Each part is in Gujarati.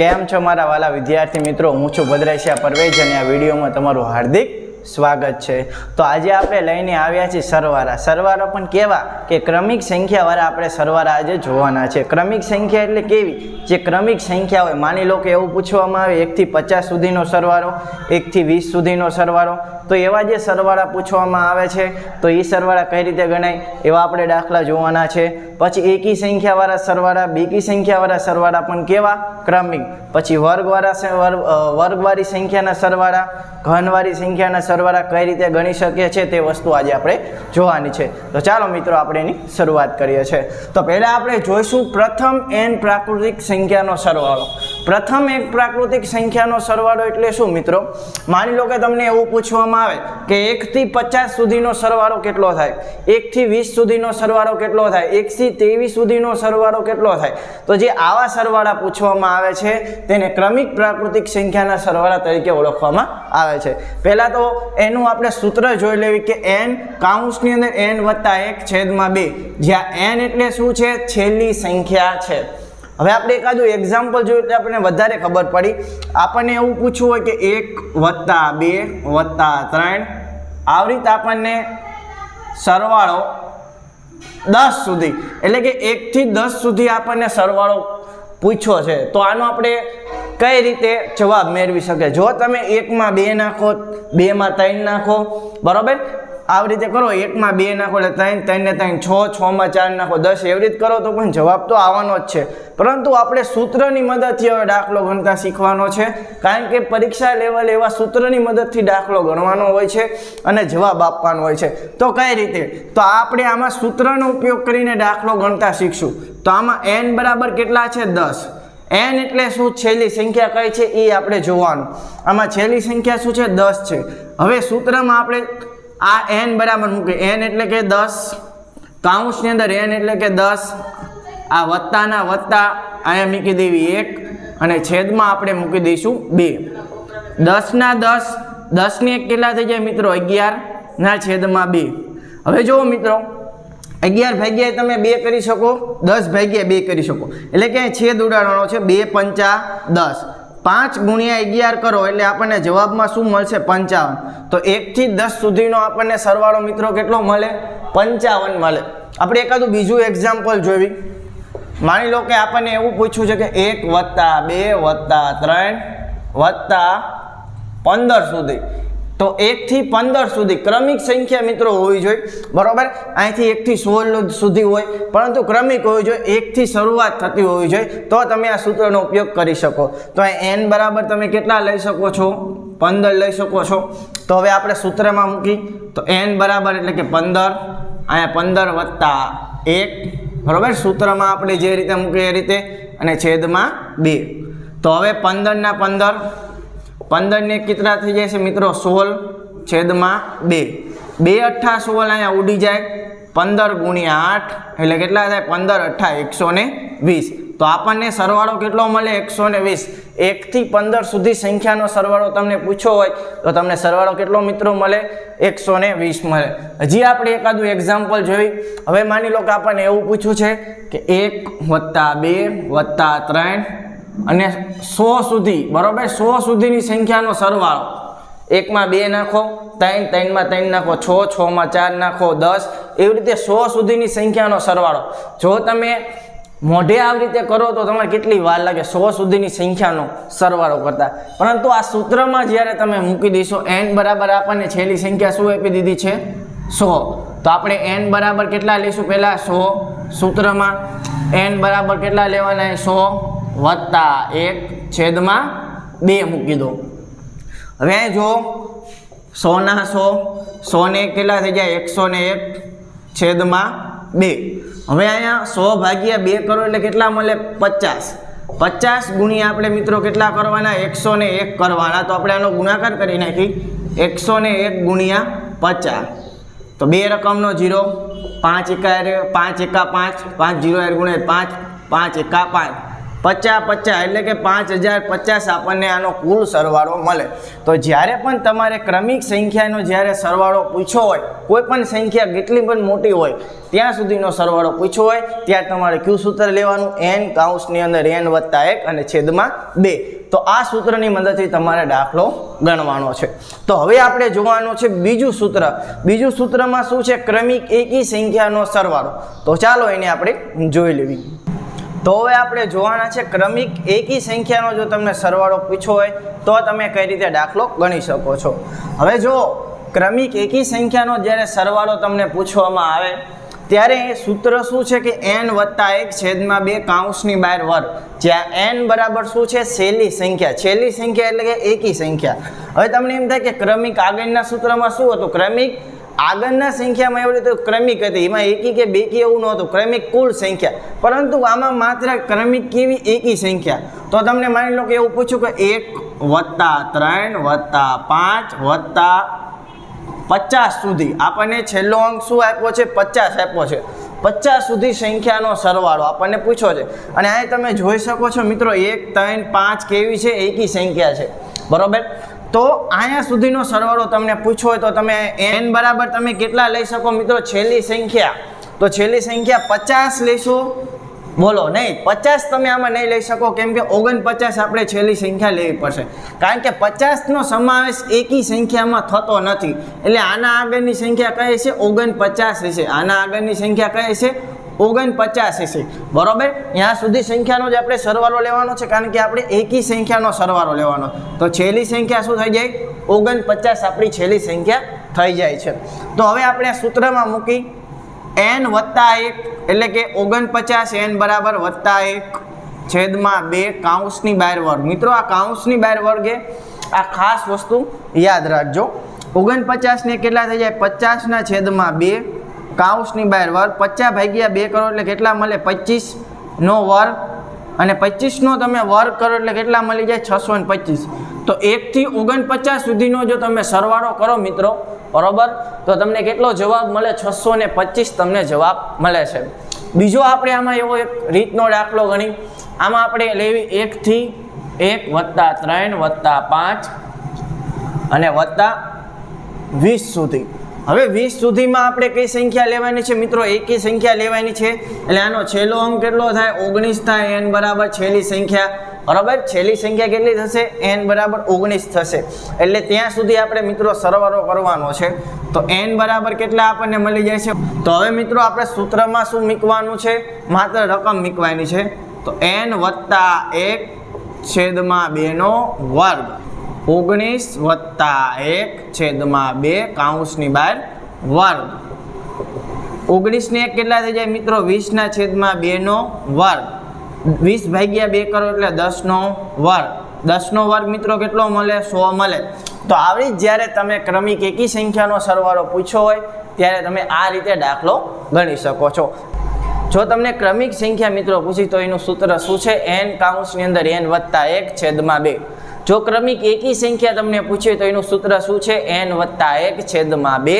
કેમ છો મારા વાલા વિદ્યાર્થી મિત્રો, હું છું ભદ્રેશિયા પરવેજ અને આ વિડીયોમાં તમારું હાર્દિક સ્વાગત છે। તો આજે આપણે લઈને આવ્યા છીએ સરવાળા। સરવાળા પણ કેવા કે ક્રમિક સંખ્યાવાળા આપણે સરવાળા આજે જોવાના છે। ક્રમિક સંખ્યા એટલે કેવી? જે ક્રમિક સંખ્યા હોય, માની લો કે એવું પૂછવામાં આવે 1 થી 50 સુધીનો સરવાળો, 1 થી 20 સુધીનો સરવાળો, તો એવા જે સરવાળા પૂછવામાં આવે છે તો એ સરવાળા કઈ રીતે ગણાય એવા આપણે દાખલા જોવાના છે। પછી એકી સંખ્યાવાળા સરવાળા, બેકી સંખ્યાવાળા સરવાળા પણ કેવા? ક્રમિક। પછી વર્ગવાળી સંખ્યાના સરવાળા, ઘનવાળી સંખ્યાના સરવાળા કઈ રીતે ગણી શકીએ છીએ તે વસ્તુ આજે આપણે જોવાની છે। તો ચાલો મિત્રો આપણે એની શરૂઆત કરીએ છીએ। તો પહેલાં આપણે જોઈશું પ્રથમ n પ્રાકૃતિક સંખ્યાનો સરવાળો। પ્રથમ એક પ્રાકૃતિક સંખ્યાનો સરવાળો એટલે શું મિત્રો? માની લો કે તમને એવું પૂછવામાં આવે કે 1 થી 50 સુધીનો સરવાળો કેટલો થાય, 1 થી 20 સુધીનો સરવાળો કેટલો થાય, 1 થી 23 સુધીનો સરવાળો કેટલો થાય, તો જે આવા સરવાળા પૂછવામાં આવે છે તેને ક્રમિક પ્રાકૃતિક સંખ્યાના સરવાળા તરીકે ઓળખવામાં આવે છે। પહેલાં તો એનું આપણે સૂત્ર જોઈ લેવી કે n કાઉન્સની અંદર n વત્તા 1 છેદમાં 2, જ્યાં n એટલે શું છે? છેલ્લી સંખ્યા છે। હવે આપણે એકાદું એક્ઝામ્પલ જોયું એટલે આપણને વધારે ખબર પડી। આપણને એવું પૂછવું હોય કે 1 વત્તા 2 વત્તા 3 આવી રીતે આપણને સરવાળો 10 સુધી એટલે કે 1 થી 10 સુધી આપણને સરવાળો પૂછ્યો છે, તો આનો આપણે કઈ રીતે જવાબ મેળવી શકે? જો તમે 1 માં 2 નાખો, 2 માં 3 નાખો, બરાબર, આવી રીતે કરો, 1 માં 2 નાખો એટલે 3, 3 ને 3 6, 6 માં 4 નાખો 10, એવી રીતે કરો તો પણ જવાબ તો આવવાનો જ છે। પરંતુ આપણે સૂત્રની મદદથી હવે દાખલો ગણતા શીખવાનો છે, કારણ કે પરીક્ષા લેવલ એવા સૂત્રની મદદથી દાખલો ગણવાનો હોય છે અને જવાબ આપવાનો હોય છે। તો કઈ રીતે? તો આપણે આમાં સૂત્રનો ઉપયોગ કરીને દાખલો ગણતા શીખશું। તો આમાં n બરાબર કેટલા છે? 10। n એટલે શું? છેલ્લી સંખ્યા કઈ છે એ આપણે જોવાનું। આમાં છેલ્લી સંખ્યા શું છે? 10 છે। હવે સૂત્રમાં આપણે આ n બરાબર મૂકીએ, n એટલે કે 10, કાઉન્સની અંદર n એટલે કે 10, આ વત્તાના વત્તા અહીંયા મૂકી દેવી 1 અને છેદમાં આપણે મૂકી દઈશું 2। 10 ના 10, 10 ની 1 કેટલા થઈ જાય મિત્રો? 11 ના છેદમાં 2। હવે જુઓ મિત્રો, 11 ભાગ્યા તમે 2 કરી શકો, 10 ભાગ્યા 2 કરી શકો, એટલે કે છેદ ઉડાડવાનો છે। 2 પંચા 10, 5 ગુણ્યા 11 કરો એટલે આપણને જવાબમાં શું મળશે? 55। તો 1 થી 10 સુધીનો આપણને સરવાળો મિત્રો કેટલો મળે? 55 મળે। આપણે એકાદું બીજું એક્ઝામ્પલ જોઈ। માની લો કે આપણને એવું પૂછ્યું છે કે 1 વત્તા 2 વત્તા 3 વત્તા 15 સુધી, તો 1 થી 15 સુધી ક્રમિક સંખ્યા મિત્રો હોવી જોઈએ, બરોબર। અહીંથી 1 થી 16 સુધી હોય, પરંતુ ક્રમિક હોવી જોઈએ, 1 થી શરૂઆત થતી હોવી જોઈએ, તો તમે આ સૂત્રનો ઉપયોગ કરી શકો। તો n બરાબર તમે કેટલા લઈ શકો છો? 15 લઈ શકો છો। તો હવે આપણે સૂત્રમાં મૂકી તો n બરાબર એટલે કે 15, અહીંયા 15 વત્તા 1, બરોબર, સૂત્રમાં આપણે જે રીતે મૂકીએ એ રીતે, અને છેદમાં 2। તો હવે 15 ના 15, 15 ને કેટલા થઈ જાય છે મિત્રો? 16 છેદમાં 2, 2 અઠ્ઠા 16 અહીંયા ઉડી જાય, 15 ગુણ્યા 8 એટલે કેટલા થાય? 15 અઠ્ઠા 120। તો આપણને સરવાળો કેટલો મળે? 120। 1 થી 15 સુધી સંખ્યાનો સરવાળો તમને પૂછ્યો હોય તો તમને સરવાળો કેટલો મિત્રો મળે? 120 મળે। હજી આપણે એકાદું એક્ઝામ્પલ જોઈ। હવે માની લો કે આપણને એવું પૂછ્યું છે કે 1 વત્તા 2 વત્તા 3 અને 100 સુધી, બરોબર, 100 સુધીની સંખ્યાનો સરવાળો, 1 માં 2 નાખો, 3, 3 માં 3 નાખો, 6, 6 માં 4 નાખો 10, એવી રીતે 100 સુધીની સંખ્યાનો સરવાળો। જો તમે મોઢે આવી રીતે કરો તો તમારે કેટલી વાર લાગે 100 સુધીની સંખ્યાનો સરવાળો કરતા, પરંતુ આ સૂત્રમાં જ્યારે તમે મૂકી દઈશો, n બરાબર આપણને છેલ્લી સંખ્યા શું આપી દીધી છે? 100। તો આપણે n બરાબર કેટલા લઈશું? પહેલાં 100, સૂત્રમાં n બરાબર કેટલા લેવાના? 100 વત્તા 1 છેદમાં 2 મૂકી દો। હવે જો 100 ના 100, 100 ને કેટલા થઈ જાય? 101 છેદમાં 2। હવે અહીંયા 100 ભાગ્યા 2 કરો એટલે કેટલા મળે? 50। 50 ગુણ્યા આપણે મિત્રો કેટલા કરવાના? 101 કરવાના। તો આપણે આનો ગુણાકાર કરી નાખી, 101 ગુણ્યા 50, તો 2 રકમનો 0, 5 એકા 5 એકા 5, 5 0 ગુણ્યા 5, 5 એકા 5, 50 50 એટલે કે 5050 આપણને આનો કુલ સરવાળો મળે. તો જ્યારે પણ તમારે ક્રમિક સંખ્યાનો જ્યારે સરવાળો પૂછ્યો હોય, કોઈ પણ સંખ્યા કેટલી પણ મોટી હોય ત્યાં સુધીનો સરવાળો પૂછ્યો હોય ત્યારે તમારે કયું સૂત્ર લેવાનું? n કૌંસની અંદર n + 1 અને છેદમાં 2. તો આ સૂત્રની મદદથી તમારે દાખલો ગણવાનો છે. તો હવે આપણે જોવાનું છે બીજું સૂત્ર. બીજું સૂત્રમાં શું છે? ક્રમિક એકી સંખ્યાનો સરવાળો. તો ચાલો એને આપણે જોઈ લેવી. તો હવે આપણે જોવાના છે ક્રમિક એકી સંખ્યાનો જો તમને સરવાળો પૂછ્યો હોય તો તમે કઈ રીતે દાખલો ગણી શકો છો. હવે જો ક્રમિક એકી સંખ્યાનો જ્યારે સરવાળો તમને પૂછવામાં આવે ત્યારે સૂત્ર શું છે કે n + 1 છેદમાં 2 કૌંસની બહાર વર્ગ, જ્યાં n બરાબર શું છે? છેલ્લી સંખ્યા. છેલ્લી સંખ્યા એટલે કે એકી સંખ્યા. હવે તમને એમ થાય કે ક્રમિક આગળના સૂત્રમાં શું હતું? ક્રમિક આગળના સંખ્યામાં એવું રીતે ક્રમિક હતી, એમાં એકી કે બેકી એવું નહોતું, ક્રમિક કુલ સંખ્યા. પરંતુ આમાં માત્ર ક્રમિક કેવી? એકી સંખ્યા. તો તમને માની લો કે એવું પૂછ્યું કે 1 + 3 + 5 + 50 સુધી આપણને છેલ્લો અંક શું આપ્યો છે? 50 આપ્યો છે. 50 સુધી સંખ્યાનો સરવાળો આપણને પૂછ્યો છે. અને અહીં તમે જોઈ શકો છો મિત્રો 1 3 5 કેવી છે? એકી સંખ્યા છે, બરોબર. તો અહીંયા સુધીનો સરવાળો તમને પૂછ્યો હોય તો તમે n બરાબર તમે કેટલા લઈ શકો મિત્રો? છેલ્લી સંખ્યા. તો છેલ્લી સંખ્યા 50 લેશો? બોલો, નહીં, 50 તમે આમાં નહીં લઈ શકો, કેમ કે 49 આપણે છેલ્લી સંખ્યા લેવી પડશે. કારણ કે 50નો સમાવેશ એકી સંખ્યામાં થતો નથી. એટલે આના આગળની સંખ્યા કઈ છે? 49 હશે. આના આગળની સંખ્યા કઈ છે? 49 હશે, બરોબર. ત્યાં સુધી સંખ્યાનો જ આપણે સરવાળો લેવાનો છે, કારણ કે આપણે એકી સંખ્યાનો સરવાળો લેવાનો. તો છેલ્લી સંખ્યા શું થઈ જાય? 49 આપણી છેલ્લી સંખ્યા થઈ જાય છે. તો હવે આપણે સૂત્રમાં મૂકી n + 1 એટલે કે 49, n બરાબર +1 છેદમાં 2 કૌંસની બહાર વર્ગ. મિત્રો આ કૌંસની બહાર વર્ગ એ આ ખાસ વસ્તુ યાદ રાખજો. 49 ને કેટલા થઈ જાય? 50 છેદમાં 2 કૌંસની બહાર વર્ગ. 50/2 કરો એટલે કેટલા મળે? 25 નો વર્ગ. અને 25 નો તમે વર્ગ કરો એટલે કેટલા મળી જાય? 625. તો 1 થી 49 સુધીનો જો તમે સરવાળો કરો મિત્રો, બરોબર, તો તમને કેટલો જવાબ મળે? 625 તમને જવાબ મળે છે. બીજો આપણે આમાં એવો એક રીતનો દાખલો ગણી. આમાં આપણે લેવી 1 થી 1 + 3 + 5 અને +20 સુધી. હવે 20 સુધીમાં આપણે કઈ સંખ્યા લેવાની છે મિત્રો? એકી સંખ્યા લેવાની છે. એટલે આનો છેલ્લો અંક કેટલો થાય? 19 થાય. n બરાબર છેલ્લી સંખ્યા, બરાબર. છેલ્લી સંખ્યા કેટલી થશે? n બરાબર 19 થશે. એટલે ત્યાં સુધી આપણે મિત્રો સરવાળો કરવાનો છે. તો n બરાબર કેટલા આપણને મળી જાય છે? તો હવે મિત્રો આપણે સૂત્રમાં શું મૂકવાનું છે? માત્ર રકમ મૂકવાની છે. તો n + 1 છેદમાં 2 નો વર્ગ, 19 + 1 છેદમાં 2 કૌંસની બહાર વર્ગ. 19 ને 1 કેટલા થઈ જાય મિત્રો? 20 છેદમાં 2 નો વર્ગ. 20/2 કરો એટલે 10 નો વર્ગ. 10 નો વર્ગ મિત્રો કેટલો મળે? 100 મળે. તો આવી જ્યારે તમે ક્રમિક એકી સંખ્યાનો સરવાળો પૂછ્યો હોય ત્યારે તમે આ રીતે દાખલો ગણી શકો છો. જો તમને ક્રમિક સંખ્યા મિત્રો પૂછી તો એનું સૂત્ર શું છે? n કૌંસની અંદર n + 1 છેદમાં 2. જો ક્રમિક એકી સંખ્યા તમને પૂછે તો એનું સૂત્ર શું છે? n + 1 છેદમાં 2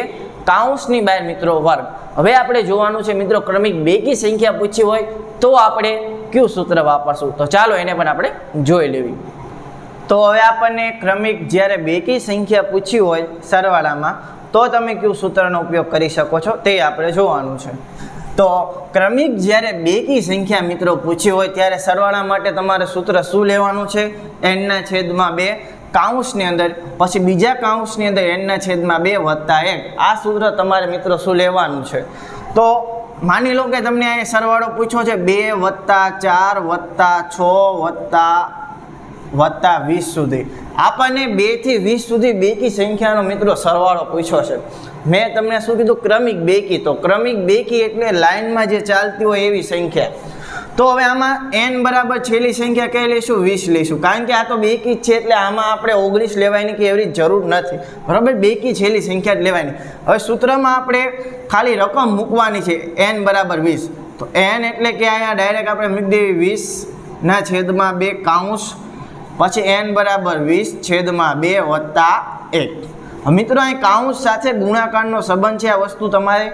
કૌંસની બહાર મિત્રો વર્ગ. હવે આપણે જોવાનું છે મિત્રો ક્રમિક બેકી સંખ્યા પૂછી હોય તો આપણે કયું સૂત્ર વાપરશું? તો ચાલો એને પણ આપણે જોઈ લેવી. તો હવે આપણને ક્રમિક જ્યારે બેકી સંખ્યા પૂછી હોય સરવાળામાં તો તમે કયું સૂત્રનો ઉપયોગ કરી શકો છો તે આપણે જોવાનું છે. તો ક્રમિક જ્યારે બેકી સંખ્યા મિત્રો પૂછી હોય ત્યારે સરવાળા માટે તમારે સૂત્ર શું લેવાનું છે? n/2 કૌંસની અંદર, પછી બીજા કૌંસની અંદર n/2 + 1. આ સૂત્ર તમારે મિત્રો શું લેવાનું છે? તો માની લો કે તમને અહીં સરવાળો પૂછ્યો છે 2 + 4 + 6 + 20 સુધી. આપણને 2 થી 20 સુધી બેકી સંખ્યાનો મિત્રો સરવાળો પૂછ્યો છે. મેં તમને શું કીધું? ક્રમિક બેકી. તો ક્રમિક બેકી એટલે લાઇનમાં જે ચાલતી હોય એવી સંખ્યા. તો હવે આમાં n બરાબર છેલ્લી સંખ્યા કઈ લઈશું? 20 લઈશું. કારણ કે આ તો બેકી જ છે એટલે આમાં આપણે 19 લેવાની કે એવી જરૂર નથી, બરાબર. બેકી છેલ્લી સંખ્યા જ લેવાની. હવે સૂત્રમાં આપણે ખાલી રકમ મૂકવાની છે n બરાબર 20. તો n એટલે કે અહીંયા ડાયરેક્ટ આપણે મૂકી દેવી 20/2 કૌંસ, પછી n બરાબર 20/2 + 1. મિત્રો અહીં કૌંસ સાથે ગુણાકારનો સંબંધ છે. આ વસ્તુ તમારે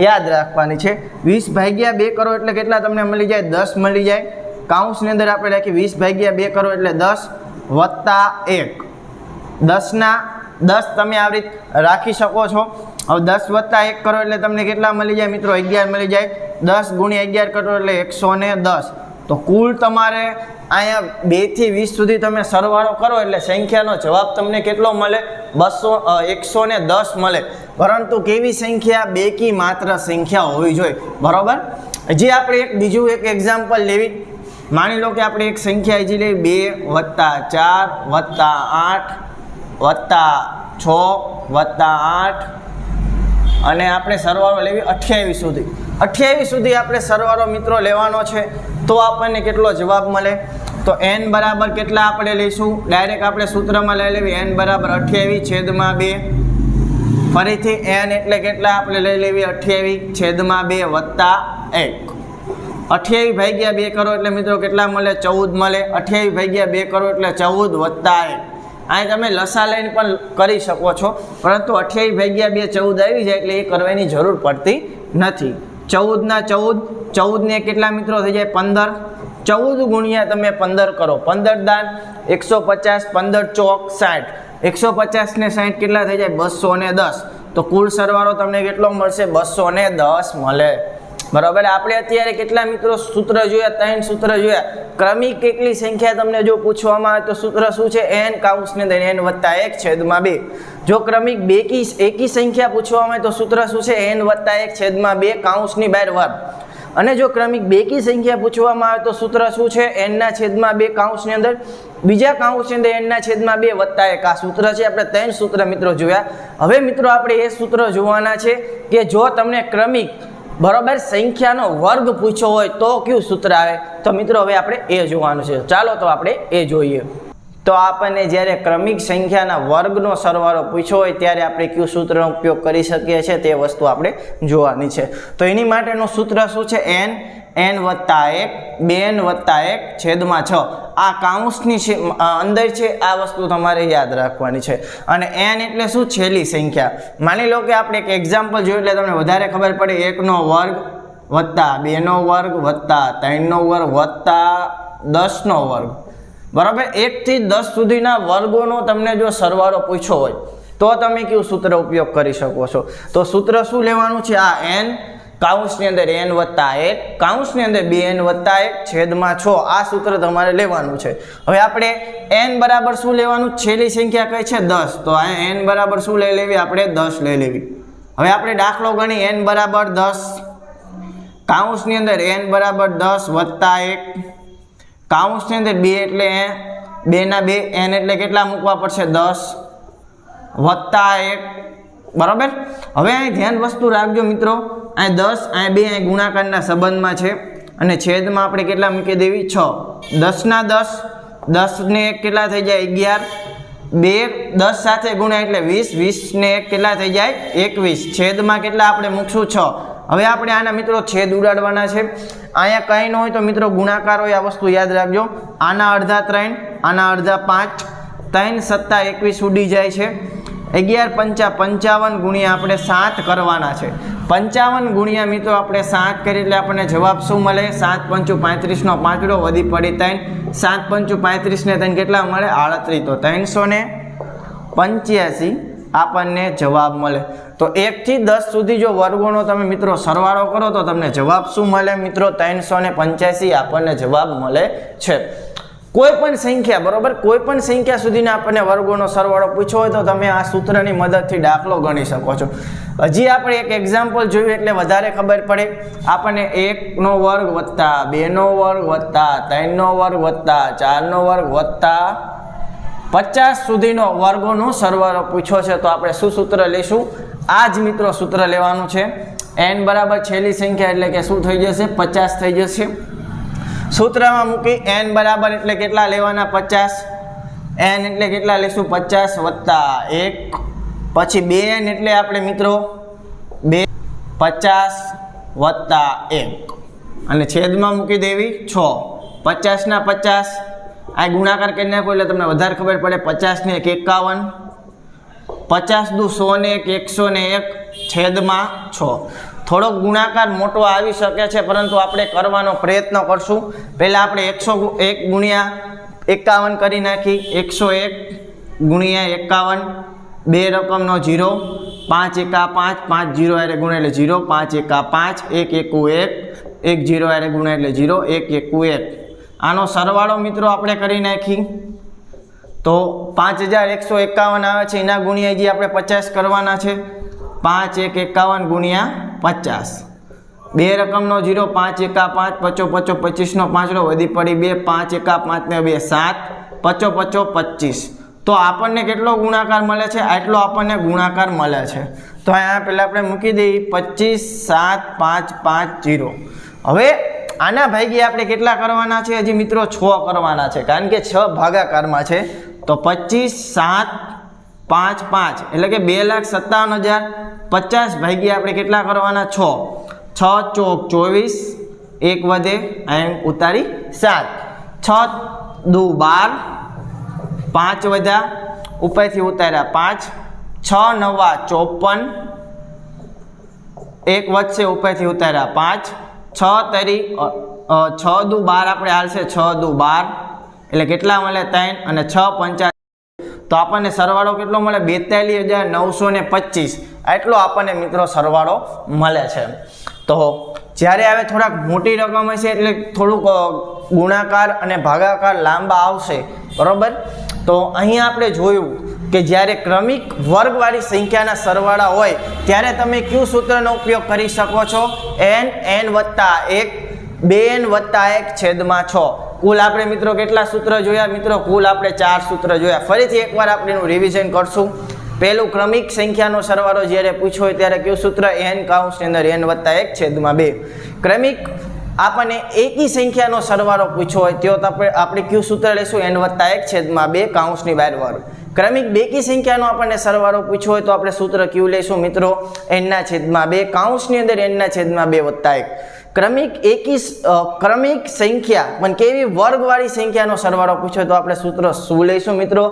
યાદ રાખવાની છે. 20/2 કરો એટલે કેટલા તમને મળી જાય? 10 મળી જાય. કાઉન્સની અંદર આપણે રાખી 20/2 કરો એટલે 10 વત્તા 1, 10 તમે આવી રીત રાખી શકો છો. હવે 10 વત્તા 1 કરો એટલે તમને કેટલા મળી જાય મિત્રો? 11 મળી જાય. 10 ગુણ્યા 11 કરો એટલે 110. તો કુલ તમારે અહીંયા 2 થી 20 સુધી તમે સરવાળો કરો એટલે સંખ્યાનો જવાબ તમને કેટલો મળે? 110 મળે. પરંતુ કેવી સંખ્યા? બેકી માત્ર સંખ્યા હોવી જોઈએ, બરોબર. હજી આપણે બીજું એક એક્ઝામ્પલ લેવી. માની લો કે આપણે એક સંખ્યા હજી લેવી 2 + 4 + 8 + 6 + 8 અને આપણે સરવાળો લેવી 28 સુધી. 28 સુધી આપણે સરવાળો મિત્રો લેવાનો છે. તો આપણને કેટલો જવાબ મળે? તો n બરાબર કેટલા આપણે લઈશું? ડાયરેક્ટ આપણે સૂત્રમાં લઈ લેવી n બરાબર 28/2. ફરીથી n એટલે કેટલા આપણે લઈ લેવી? 28/2 વત્તા 1. 28/2 કરો એટલે મિત્રો કેટલા મળે? 14 મળે. 28/2 કરો એટલે 14 વત્તા 1. અહીં તમે લસા લઈને પણ કરી શકો છો, પરંતુ 28/2 14 આવી જાય એટલે એ કરવાની જરૂર પડતી નથી. 14 14 ને કેટલા મિત્રો થઈ જાય? 15. 14 ગુણ્યા તમે 15 કરો. 15 દાન 150, 15 ચોક 60. 150 ને 60 કેટલા થઈ જાય? 210. તો કુલ સરવાળો તમને કેટલો મળશે? 210 મળે, બરાબર. આપણે અત્યારે કેટલા મિત્રો સૂત્ર જોયા? 3 સૂત્ર જોયા. ક્રમિક કેટલી સંખ્યા તમને જો પૂછવામાં આવે તો સૂત્ર શું છે? n કાઉન્સની અંદર n વત્તા 1/2. જો ક્રમિક એકી સંખ્યા પૂછવામાં આવે તો સૂત્ર શું છે? n વત્તા 1/2 કાઉન્સની બહાર વર્ગ. અને જો ક્રમિક બેકી સંખ્યા પૂછવામાં આવે તો સૂત્ર શું છે? n/2 કાઉન્સની અંદર બીજા કાઉન્સની અંદર n/2 વત્તા 1. આ સૂત્ર છે. આપણે 3 સૂત્ર મિત્રો જોયા. હવે મિત્રો આપણે એ સૂત્ર જોવાના છે કે જો તમને ક્રમિક બરોબર સંખ્યાનો વર્ગ પૂછ્યો હોય તો કયું સૂત્ર આવે? તો મિત્રો હવે આપણે એ જોવાનું છે. ચાલો તો આપણે એ જોઈએ. તો આપણને જ્યારે ક્રમિક સંખ્યાના વર્ગનો સરવાળો પૂછ્યો હોય ત્યારે આપણે કયું સૂત્રનો ઉપયોગ કરી શકીએ છીએ તે વસ્તુ આપણે જોવાની છે. તો એની માટેનું સૂત્ર શું છે? n વત્તા 1 2n વત્તા 1/6. આ કાઉન્સની અંદર છે. આ વસ્તુ તમારે યાદ રાખવાની છે. અને n એટલે શું? છેલ્લી સંખ્યા. માની લો કે આપણે એક એક્ઝામ્પલ જોયું એટલે તમને વધારે ખબર પડે. 1નો વર્ગ વત્તા 2નો વર્ગ વત્તા 3નો વર્ગ વત્તા 10નો વર્ગ, બરાબર. 1 થી 10 સુધીના વર્ગોનો તમને જો સરવાળો પૂછ્યો હોય તો તમે કયું સૂત્ર ઉપયોગ કરી શકો છો? તો સૂત્ર શું લેવાનું છે? આ n કાઉન્સની અંદર n વત્તા 1 કાઉન્સની અંદર 2n વત્તા 1/6. આ સૂત્ર તમારે લેવાનું છે. હવે આપણે n બરાબર શું લેવાનું? છેલ્લી સંખ્યા કઈ છે? 10. તો આ n બરાબર શું લઈ લેવી? આપણે 10 લઈ લેવી. હવે આપણે દાખલો ગણી. n બરાબર 10 કાઉન્સની અંદર n બરાબર 10 વત્તા 1 કાઉન્સની અંદર 2 એટલે 2 ના 2 n એટલે કેટલા મૂકવા પડશે? 10 વત્તા 1, બરાબર. હવે અહીં ધ્યાન વસ્તુ રાખજો મિત્રો. અહીં 10 અહીં 2 અહીં ગુણાકારના સંબંધમાં છે અને છેદમાં આપણે કેટલા મૂકી દેવી? 6. 10 ના 10 10 ને 1 કેટલા થઈ જાય? 11. 2 10 સાથે ગુણ્યા એટલે 20. 20 ને 1 કેટલા થઈ જાય? 21. છેદમાં કેટલા આપણે મૂકશું? 6. હવે આપણે આના મિત્રો છેદ ઉડાડવાના છે. અહીંયા કંઈ ન હોય તો મિત્રો ગુણાકાર હોય. આ વસ્તુ યાદ રાખજો. આના અડધા 3, આના અડધા 5. 3 સત્તા 21 ઉડી જાય છે. 11 પંચા 55 ગુણ્યા આપણે 7 કરવાના છે. 55 ગુણ્યા મિત્રો આપણે 7 કરીએ એટલે આપણને જવાબ શું મળે? 7 પંચું 35નો પાંચડો વધી પડી 3. 7 પંચું 35 ને 3 કેટલા મળે? 38. તો 385 આપણને જવાબ મળે. તો 1 થી 10 સુધી જો વર્ગોનો તમે મિત્રો સરવાળો કરો તો તમને જવાબ શું મળે મિત્રો? 385 આપણને જવાબ મળે છે. કોઈ પણ સંખ્યા, બરોબર, કોઈ પણ સંખ્યા સુધીના આપણને વર્ગોનો સરવાળો પૂછ્યો હોય તો તમે આ સૂત્રની મદદથી દાખલો ગણી શકો છો. હજી આપણે એક એક્ઝામ્પલ જોયું એટલે વધારે ખબર પડે. આપણને 1નો વર્ગ વત્તા 2નો વર્ગ વત્તા 3નો વર્ગ વત્તા 4નો વર્ગ વત્તા 50 સુધીનો વર્ગોનો સરવાળો પૂછ્યો છે. તો આપણે શું સૂત્ર લઈશું? આ જ મિત્રો સૂત્ર લેવાનું છે. n બરાબર છેલ્લી સંખ્યા એટલે કે શું થઈ જશે? 50 થઈ જશે. સૂત્રમાં મૂકી n બરાબર એટલે કેટલા લેવાના? 50. n એટલે કેટલા લઈશું? 50 વત્તા 1. પછી 2n એટલે આપણે મિત્રો 2 50 વત્તા 1 અને છેદમાં મૂકી દેવી 6. 50 ના 50 આ ગુણાકાર કરી નાખો એટલે તમને વધારે ખબર પડે. 50 ને 1 51. 50 દુ 100 ને 1 101 છેદમાં 6. થોડોક ગુણાકાર મોટો આવી શકે છે, પરંતુ આપણે કરવાનો પ્રયત્ન કરશું. પહેલાં આપણે 101 ગુણ્યા 51 કરી નાખી. 101 ગુણ્યા 51, 2 રકમનો 0, 5 એકા 5, 5 0 હારે ગુણે એટલે 0, 5 એકા 5, 1 એકુ 1, 1 0 હારે ગુણે એટલે 0, 1 એકુ 1. આનો સરવાળો મિત્રો આપણે કરી નાખી તો 5151 આવે છે. એના ગુણ્યા જે આપણે 50 કરવાના છે. 5 1 51 ગુણ્યા 50, 2 રકમનો 0, 5 એકા 5, 5 5 25 નો 5 વધી પડી 2, 5 એકા 5 ને 2 7, 5 5 25. તો આપણને કેટલો ગુણાકાર મળે છે? આટલો આપણને ગુણાકાર મળે છે. તો અહીંયા પહેલાં આપણે મૂકી દઈએ 25 7 5 5 0. હવે આના ભાગી આપણે કેટલા કરવાના છે? હજી મિત્રો 6 કરવાના છે, કારણ કે 6 ભાગાકારમાં છે. તો 25 7 5 5 એટલે કે 2,57,050 ભાગી આપણે કેટલા કરવાના? 6. 6 ચોક 24, 1 વધે અહીં ઉતારી 7, 6 દુ 12, 5 વધ્યા ઉપરથી ઉતાર્યા 5, 6 નવા 54, 1 વધશે ઉપરથી ઉતાર્યા 5, 6 તરી 6 દુ 12 આપણે હાલશે 6 દુ 12 એટલે કેટલા મળે? 3 અને 6 55. તો આપણને સરવાળો કેટલો મળે? 42,925. આટલો આપણને મિત્રો સરવાળો મળે છે. તો જ્યારે હવે થોડાક મોટી રકમ હશે એટલે થોડુંક ગુણાકાર અને ભાગાકાર લાંબા આવશે, બરાબર. તો અહીંયા આપણે જોયું કે જ્યારે ક્રમિક વર્ગવાળી સંખ્યાના સરવાળા હોય ત્યારે તમે કયું સૂત્રનો ઉપયોગ કરી શકો છો? n વત્તા 1 2n વત્તા 1 છેદમાં 6. કુલ આપણે મિત્રો કેટલા સૂત્ર જોયા? મિત્રો કુલ આપણે 4 સૂત્ર જોયા. ફરીથી એકવાર આપણે એનું રિવિઝન કરશું. પહેલું, ક્રમિક સંખ્યાનો સરવાળો જ્યારે પૂછ્યો હોય ત્યારે કયું સૂત્ર? n કૌંસની અંદર n વત્તા 1 છેદમાં 2. ક્રમિક આપણને એકી સંખ્યાનો સરવાળો પૂછ્યો હોય તો આપણે કયું સૂત્ર લઈશું? n વત્તા 1 છેદમાં 2 કૌંસની બહાર વર્ગ. ક્રમિક બેકી સંખ્યાનો આપણને સરવાળો પૂછ્યો હોય તો આપણે સૂત્ર કયું લઈશું મિત્રો? n ના છેદમાં 2 કૌંસની અંદર n ના છેદમાં 2 વત્તા 1. ક્રમિક સંખ્યા પણ કેવી વર્ગવાળી સંખ્યાનો સરવાળો પૂછ્યો તો આપણે સૂત્ર શું લઈશું મિત્રો?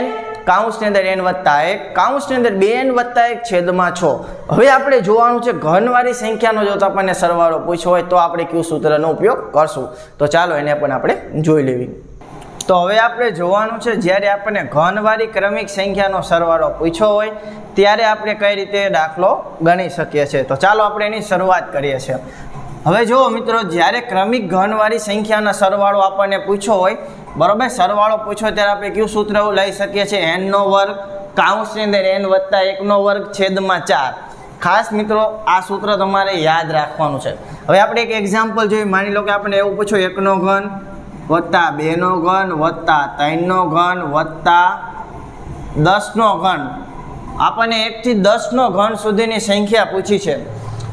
n કૌંસની અંદર n વત્તા 1 કૌંસની અંદર 2n વત્તા 1 છેદમાં 6. હવે આપણે જોવાનું છે ઘનવાળી સંખ્યાનો જો તો આપણને સરવાળો પૂછ્યો હોય તો આપણે કયું સૂત્રનો ઉપયોગ કરશું. તો ચાલો એને પણ આપણે જોઈ લેવી. તો હવે આપણે જોવાનું છે જ્યારે આપણને ઘનવાળી ક્રમિક સંખ્યાનો સરવાળો પૂછ્યો હોય ત્યારે આપણે કઈ રીતે દાખલો ગણી શકીએ છીએ. તો ચાલો આપણે એની શરૂઆત કરીએ છીએ. હવે જુઓ મિત્રો, જ્યારે ક્રમિક ઘનવાળી સંખ્યાનો સરવાળો આપણને પૂછ્યો હોય, બરાબર, સરવાળો પૂછ્યો ત્યારે આપણે કયું સૂત્ર લઈ શકીએ છીએ? n નો વર્ગ કૌંસની અંદર n વત્તા 1 નો વર્ગ છેદમાં 4. ખાસ મિત્રો આ સૂત્ર તમારે યાદ રાખવાનું છે. હવે આપણે એક એક્ઝામ્પલ જોઈએ. માની લો કે આપણે એવું પૂછ્યું 1 નો ઘન વત્તા 2 નો ઘન વત્તા 3 નો ઘન વત્તા 10 નો ઘન. આપણને 1 થી 10 નો ઘન સુધીની સંખ્યા પૂછી છે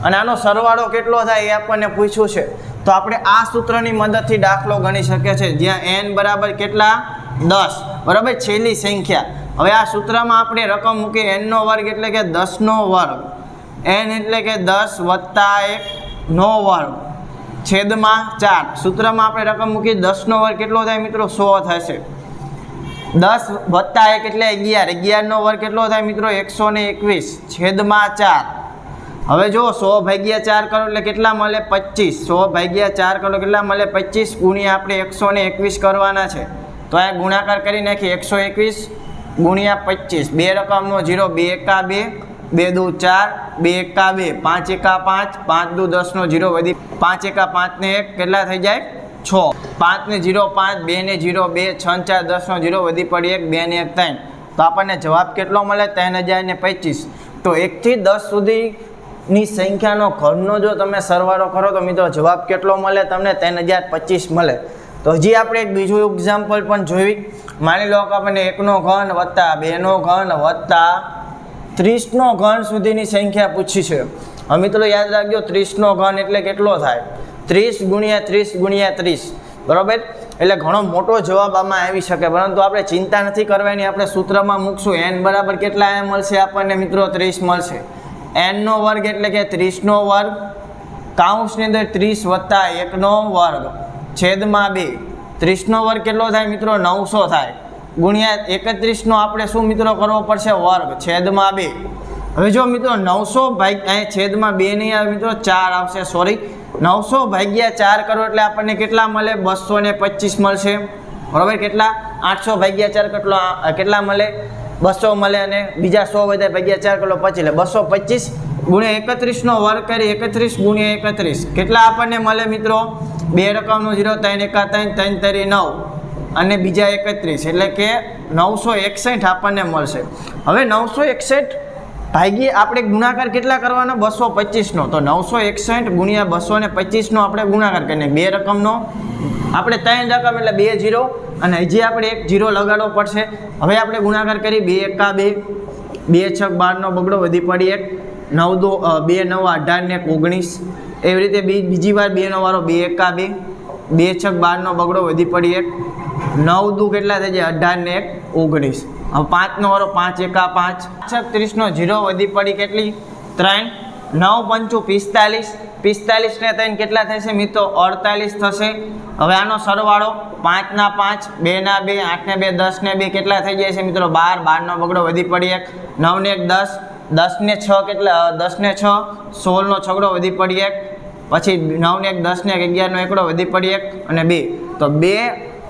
અને આનો સરવાળો કેટલો થાય એ આપણને પૂછ્યું છે. તો આપણે આ સૂત્રની મદદથી દાખલો ગણી શકીએ છીએ, જ્યાં n બરાબર કેટલા? 10, બરાબર, છેલ્લી સંખ્યા. હવે આ સૂત્રમાં આપણે રકમ મૂકી n નો વર્ગ એટલે કે 10 નો વર્ગ, n એટલે કે 10 વત્તા 1 નો વર્ગ છેદમાં 4. સૂત્રમાં આપણે રકમ મૂકી 10 નો વર્ગ કેટલો થાય મિત્રો? 100 થશે. 10 વત્તા 1 એટલે 11, 11 નો વર્ગ કેટલો થાય મિત્રો? 121 છેદમાં 4. હવે જો 100 ભાગ્યા 4 કરો એટલે કેટલા મળે? 25. 100 ભાગ્યા 4 કરો કેટલા મળે? 25 ગુણ્યા આપણે 121 કરવાના છે. તો આ ગુણાકાર કરી નાખીએ. 121 ગુણ્યા 25, 2 રકમનો 0, 2 એકા 2, 2 દુ 4, 2 એકા 2, 5 એકા 5, 5 દુ 10 નો 0 વધી 5 એકા 5 ને 1 કેટલા થઈ જાય? 6. 5 ને 0 5, 2 ને 0 2, 6 4 10 નો 0 વધી પડી 1, 2 ને 1 3. તો આપણને જવાબ કેટલો મળે? 3025. તો 1 થી 10 સુધીની સંખ્યાનો ઘનનો જો તમે સરવાળો કરો તો મિત્રો જવાબ કેટલો મળે? તમને 3025 મળે. તો હજી આપણે એક બીજું એક્ઝામ્પલ પણ જોઈ. માની લો કે આપણને 1 નો ઘન વત્તા 2 નો ઘન વત્તા 30 નો ઘન સુધીની સંખ્યા પૂછી છે. હવે મિત્રો યાદ રાખજો, 30 નો ઘન એટલે કેટલો થાય? 30 ગુણ્યા 30 ગુણ્યા 30, બરાબર. એટલે ઘણો મોટો જવાબ આમાં આવી શકે, પરંતુ આપણે ચિંતા નથી કરવાની. આપણે સૂત્રમાં મૂકશું n બરાબર કેટલા મળશે આપણને મિત્રો? 30 મળશે. n નો વર્ગ એટલે કે 30 નો વર્ગ કૌંસની અંદર 30 વત્તા 1 નો વર્ગ છેદમાં 2. 30 નો વર્ગ કેટલો થાય મિત્રો? 900 થાય. ગુણ્યા 31 નો આપણે શું મિત્રો કરવો પડશે? વર્ગ છેદમાં 2. હવે જો મિત્રો 900 ભાગ્યા છેદમાં 2 નહીં આવે મિત્રો 4 આવશે, સોરી 900 ભાગ્યા 4 કરો એટલે આપણને કેટલા મળે? 225 મળશે, બરાબર. કેટલા? 800 ભાગ્યા 4 કેટલા મળે? 200 મળે, અને બીજા 100 વધારે ભાગ્યા 4 કરો 25, એટલે 225 ગુણ્યા 31 નો વર્ગ કરી 31 ગુણ્યા 31 કેટલા આપણને મળે મિત્રો? 2 રકમનો 0, 3 એકા 3, 3 તરી 9 અને બીજા 31, એટલે કે 961 આપણને મળશે. હવે 961 ભાગી આપણે ગુણાકાર કેટલા કરવાનો? 225 નો. તો 961 ગુણ્યા 225 નો આપણે ગુણાકાર કરીને 2 રકમનો આપણે 3 રકમ એટલે 2 0 અને હજી આપણે એક 0 લગાડવો પડશે. હવે આપણે ગુણાકાર કરી 2 એકા 2, 2 6 12 નો બગડો વધી પડી 1, 9 2 2 9 18 ને 19, એવી રીતે બીજી વાર 2 નો વારો 2 એકા 2, 2 6 12 નો બગડો વધી પડી 1, 9 2 કેટલા થઈ જાય? 18 ને 19. હવે 5 નો વારો 5 એકા 5, 36 નો 0 વધી પડી કેટલી? 3, 9 5 45, 45 ને 3 કેટલા થશે મિત્રો? 48 થશે. હવે આનો સરવાળો 5 ના 5, 2 ના 2, 8 ને 2, 10 ને 2 કેટલા થઈ જાય છે મિત્રો? 12, 12 નો બગડો વધી પડી 1, 9 ને 1 10, 10 ને 6 કેટલા? 10 ને 6 16 નો છગડો વધી પડી 1, પછી 9 ને 1 10 ને 11 નો એકડો વધી પડી 1 અને 2. તો 2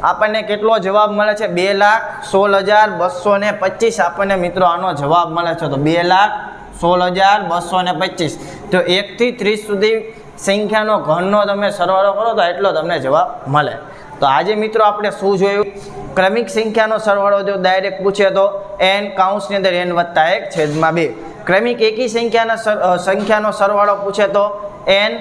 આપણને કેટલો જવાબ મળે છે? 2,16,225 આપણને મિત્રો આનો જવાબ મળે છે. તો 2,16,225. તો 1 થી 30 સુધી સંખ્યાનો ઘનનો તમે સરવાળો કરો તો એટલો તમને જવાબ મળે. તો આજે મિત્રો આપણે શું જોયું? ક્રમિક સંખ્યાનો સરવાળો જો ડાયરેક્ટ પૂછે તો n કૌંસની અંદર n વત્તા 1 છેદમાં 2. ક્રમિક એકી સંખ્યાનો સરવાળો પૂછે તો n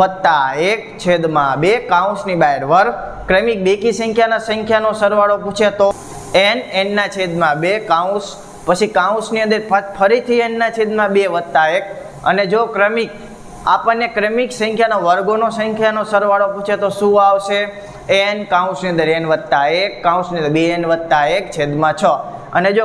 વત્તા 1 છેદમાં 2 કૌંસની બહાર વર્ગ. ક્રમિક બેકી સંખ્યાનો સરવાળો પૂછે તો n ના છેદમાં 2 કૌંસ, પછી કૌંસની અંદર ફરીથી n ના છેદમાં 2 વત્તા 1. અને જો આપણને ક્રમિક સંખ્યાનો સરવાળો પૂછે તો શું આવશે? n કૌંસની અંદર n વત્તા 1 કૌંસની અંદર 2n વત્તા 1 છેદમાં 6. અને જો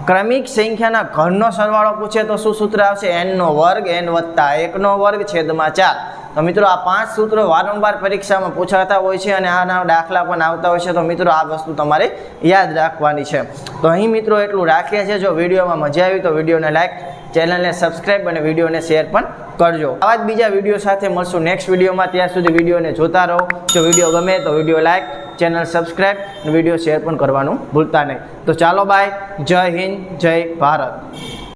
ક્રમિક સંખ્યાના ઘનનો સરવાળો પૂછે તો શું સૂત્ર આવશે? n નો વર્ગ n વત્તા 1 નો વર્ગ છેદમાં 4. તો મિત્રો આ 5 સૂત્રો વારંવાર પરીક્ષામાં પૂછાતા હોય છે અને આના દાખલા પણ આવતા હોય છે. તો મિત્રો આ વસ્તુ તમારે યાદ રાખવાની છે. તો અહીં મિત્રો એટલું રાખીએ છીએ. જો વિડીયોમાં મજા આવી તો વિડીયોને લાઈક, ચેનલને સબસ્ક્રાઈબ અને વિડીયોને શેર પણ કરજો. આવા જ બીજા વિડીયો સાથે મળશું નેક્સ્ટ વિડીયોમાં. ત્યાં સુધી વિડીયોને જોતા રહો. જો વિડીયો ગમે તો વિડીયો લાઈક, ચેનલ સબસ્ક્રાઈબ અને વિડીયો શેર પણ કરવાનું ભૂલતા નહીં. તો ચાલો બાય. જય હિન્દ, જય ભારત.